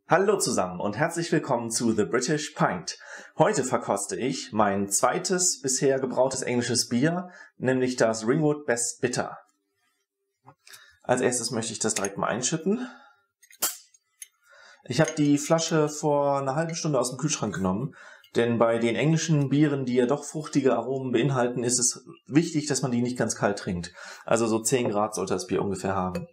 Hallo zusammen und herzlich willkommen zu The British Pint. Heute verkoste ich mein zweites bisher gebrautes englisches Bier, nämlich das Ringwood Best Bitter. Als erstes möchte ich das direkt mal einschütten. Ich habe die Flasche vor einer halben Stunde aus dem Kühlschrank genommen, denn bei den englischen Bieren, die ja doch fruchtige Aromen beinhalten, ist es wichtig, dass man die nicht ganz kalt trinkt. Also so 10 Grad sollte das Bier ungefähr haben.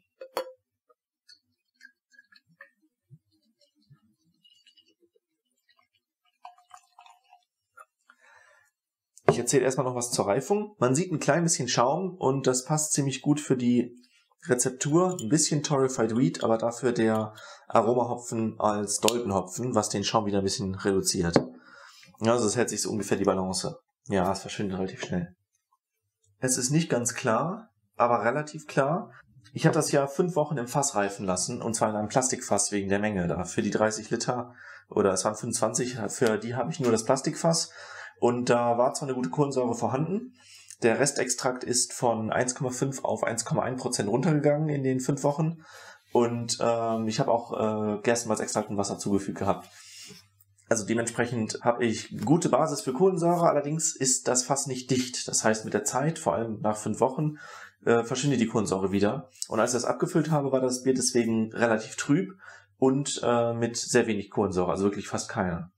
Ich erzähle erstmal noch was zur Reifung. Man sieht ein klein bisschen Schaum und das passt ziemlich gut für die Rezeptur. Ein bisschen Torrefied Wheat, aber dafür der Aromahopfen als Doldenhopfen, was den Schaum wieder ein bisschen reduziert. Also es hält sich so ungefähr die Balance. Ja, es verschwindet relativ schnell. Es ist nicht ganz klar, aber relativ klar. Ich habe das ja 5 Wochen im Fass reifen lassen, und zwar in einem Plastikfass wegen der Menge da. Für die 30 Liter, oder es waren 25, für die habe ich nur das Plastikfass. Und da war zwar eine gute Kohlensäure vorhanden, der Restextrakt ist von 1,5 auf 1,1% runtergegangen in den 5 Wochen. Und ich habe auch Gerstenmalzextrakt und Wasser zugefügt gehabt. Also dementsprechend habe ich gute Basis für Kohlensäure, allerdings ist das Fass nicht dicht. Das heißt, mit der Zeit, vor allem nach 5 Wochen, verschwindet die Kohlensäure wieder. Und als ich das abgefüllt habe, war das Bier deswegen relativ trüb und mit sehr wenig Kohlensäure, also wirklich fast keine.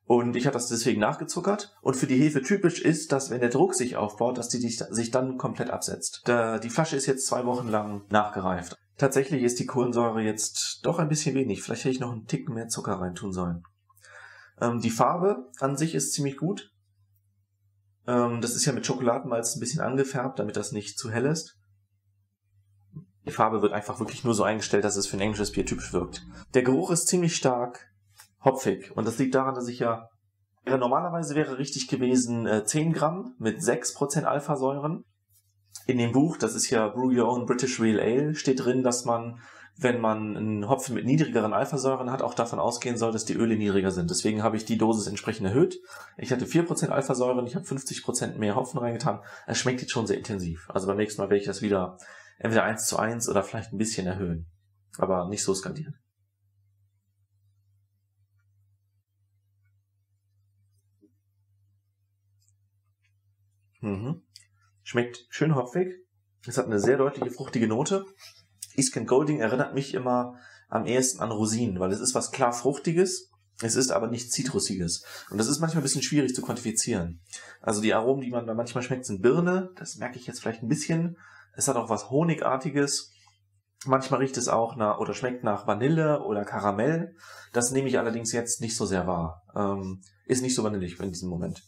Und ich habe das deswegen nachgezuckert. Und für die Hefe typisch ist, dass wenn der Druck sich aufbaut, dass die sich dann komplett absetzt. Die Flasche ist jetzt 2 Wochen lang nachgereift. Tatsächlich ist die Kohlensäure jetzt doch ein bisschen wenig. Vielleicht hätte ich noch einen Ticken mehr Zucker reintun sollen. Die Farbe an sich ist ziemlich gut. Das ist ja mit Schokoladenmalz ein bisschen angefärbt, damit das nicht zu hell ist. Die Farbe wird einfach wirklich nur so eingestellt, dass es für ein englisches Bier typisch wirkt. Der Geruch ist ziemlich stark hopfig. Und das liegt daran, dass ich ja... Normalerweise wäre richtig gewesen 10 Gramm mit 6% Alphasäuren. In dem Buch, das ist ja Brew Your Own British Real Ale, steht drin, dass man, wenn man einen Hopfen mit niedrigeren Alphasäuren hat, auch davon ausgehen soll, dass die Öle niedriger sind. Deswegen habe ich die Dosis entsprechend erhöht. Ich hatte 4% Alphasäuren, ich habe 50% mehr Hopfen reingetan. Es schmeckt jetzt schon sehr intensiv. Also beim nächsten Mal werde ich das wieder entweder 1:1 oder vielleicht ein bisschen erhöhen. Aber nicht so skalieren. Schmeckt schön hopfig. Es hat eine sehr deutliche fruchtige Note. East Golding erinnert mich immer am ehesten an Rosinen, weil es ist was klar Fruchtiges, es ist aber nichts Zitrusiges. Und das ist manchmal ein bisschen schwierig zu quantifizieren. Also die Aromen, die man da manchmal schmeckt, sind Birne. Das merke ich jetzt vielleicht ein bisschen. Es hat auch was Honigartiges. Manchmal riecht es auch oder schmeckt nach Vanille oder Karamell. Das nehme ich allerdings jetzt nicht so sehr wahr. Ist nicht so vanillig in diesem Moment.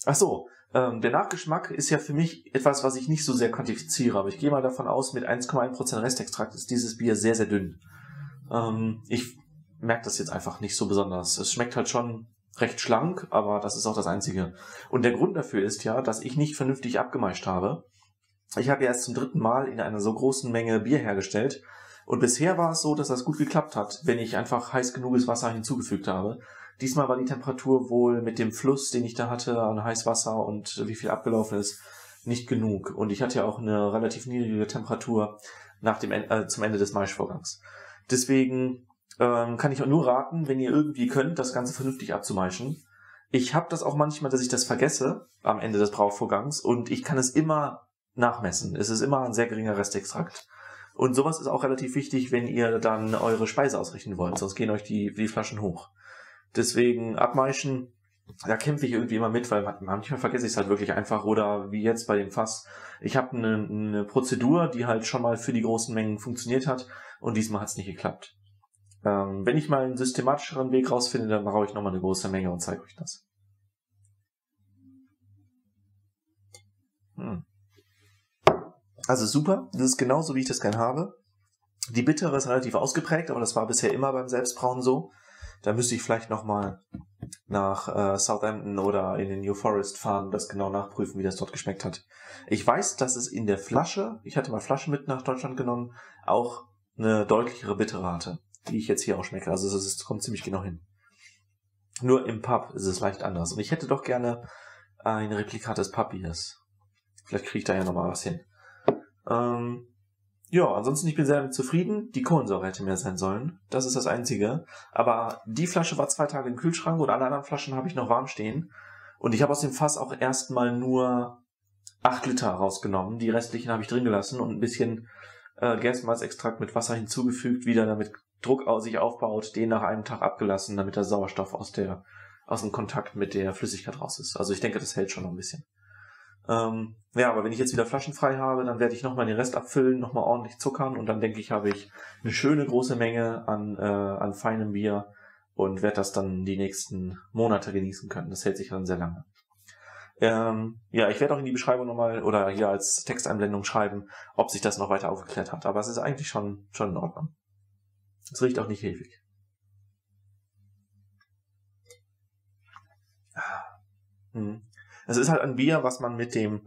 Ach so. Der Nachgeschmack ist ja für mich etwas, was ich nicht so sehr quantifiziere, aber ich gehe mal davon aus, mit 1,1% Restextrakt ist dieses Bier sehr, sehr dünn. Ich merke das jetzt einfach nicht so besonders. Es schmeckt halt schon recht schlank, aber das ist auch das Einzige. Und der Grund dafür ist ja, dass ich nicht vernünftig abgemeischt habe. Ich habe ja erst zum 3. Mal in einer so großen Menge Bier hergestellt und bisher war es so, dass das gut geklappt hat, wenn ich einfach heiß genuges Wasser hinzugefügt habe. Diesmal war die Temperatur wohl mit dem Fluss, den ich da hatte, an Heißwasser und wie viel abgelaufen ist, nicht genug. Und ich hatte ja auch eine relativ niedrige Temperatur zum Ende des Maischvorgangs. Deswegen kann ich auch nur raten, wenn ihr irgendwie könnt, das Ganze vernünftig abzumeischen. Ich habe das auch manchmal, dass ich das vergesse am Ende des Brauvorgangs und ich kann es immer nachmessen. Es ist immer ein sehr geringer Restextrakt. Und sowas ist auch relativ wichtig, wenn ihr dann eure Speise ausrechnen wollt, sonst gehen euch die Flaschen hoch. Deswegen abmeischen, da kämpfe ich irgendwie immer mit, weil manchmal vergesse ich es halt wirklich einfach. Oder wie jetzt bei dem Fass. Ich habe eine Prozedur, die halt schon mal für die großen Mengen funktioniert hat und diesmal hat es nicht geklappt. Wenn ich mal einen systematischeren Weg rausfinde, dann brauche ich nochmal eine große Menge und zeige euch das. Also super, das ist genauso, wie ich das gern habe. Die Bittere ist relativ ausgeprägt, aber das war bisher immer beim Selbstbrauen so. Da müsste ich vielleicht nochmal nach Southampton oder in den New Forest fahren und das genau nachprüfen, wie das dort geschmeckt hat. Ich weiß, dass es in der Flasche, ich hatte mal Flasche mit nach Deutschland genommen, auch eine deutlichere Bittere hatte, die ich jetzt hier auch schmecke. Also es kommt ziemlich genau hin. Nur im Pub ist es leicht anders. Und ich hätte doch gerne ein Replikat des Pub-Biers. Vielleicht kriege ich da ja nochmal was hin. Ja, ansonsten ich bin sehr damit zufrieden. Die Kohlensäure hätte mehr sein sollen. Das ist das Einzige. Aber die Flasche war 2 Tage im Kühlschrank und alle anderen Flaschen habe ich noch warm stehen. Und ich habe aus dem Fass auch erstmal nur 8 Liter rausgenommen. Die restlichen habe ich drin gelassen und ein bisschen Gerstenmalzextrakt mit Wasser hinzugefügt, wieder damit Druck sich aufbaut, den nach einem Tag abgelassen, damit der Sauerstoff aus dem Kontakt mit der Flüssigkeit raus ist. Also ich denke, das hält schon noch ein bisschen. Ja, aber wenn ich jetzt wieder Flaschen frei habe, dann werde ich nochmal den Rest abfüllen, nochmal ordentlich zuckern und dann denke ich, habe ich eine schöne große Menge an feinem Bier und werde das dann die nächsten Monate genießen können. Das hält sich dann sehr lange. Ja, ich werde auch in die Beschreibung nochmal oder hier als Texteinblendung schreiben, ob sich das noch weiter aufgeklärt hat. Aber es ist eigentlich schon in Ordnung. Es riecht auch nicht hefig. Es ist halt ein Bier, was man mit dem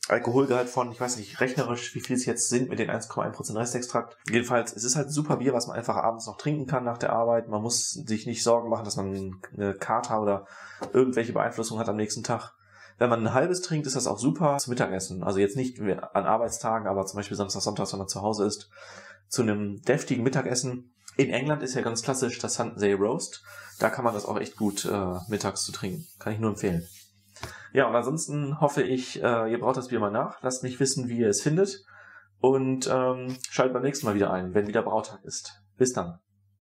Alkoholgehalt von, ich weiß nicht, rechnerisch, wie viel es jetzt sind, mit den 1,1% Restextrakt. Jedenfalls, es ist halt super Bier, was man einfach abends noch trinken kann nach der Arbeit. Man muss sich nicht Sorgen machen, dass man eine Kater oder irgendwelche Beeinflussung hat am nächsten Tag. Wenn man ein halbes trinkt, ist das auch super zum Mittagessen. Also jetzt nicht an Arbeitstagen, aber zum Beispiel Samstag, Sonntag, wenn man zu Hause ist, zu einem deftigen Mittagessen. In England ist ja ganz klassisch das Sunday Roast. Da kann man das auch echt gut mittags zu trinken. Kann ich nur empfehlen. Ja, und ansonsten hoffe ich, ihr braut das Bier mal nach. Lasst mich wissen, wie ihr es findet. Und schaltet beim nächsten Mal wieder ein, wenn wieder Brautag ist. Bis dann.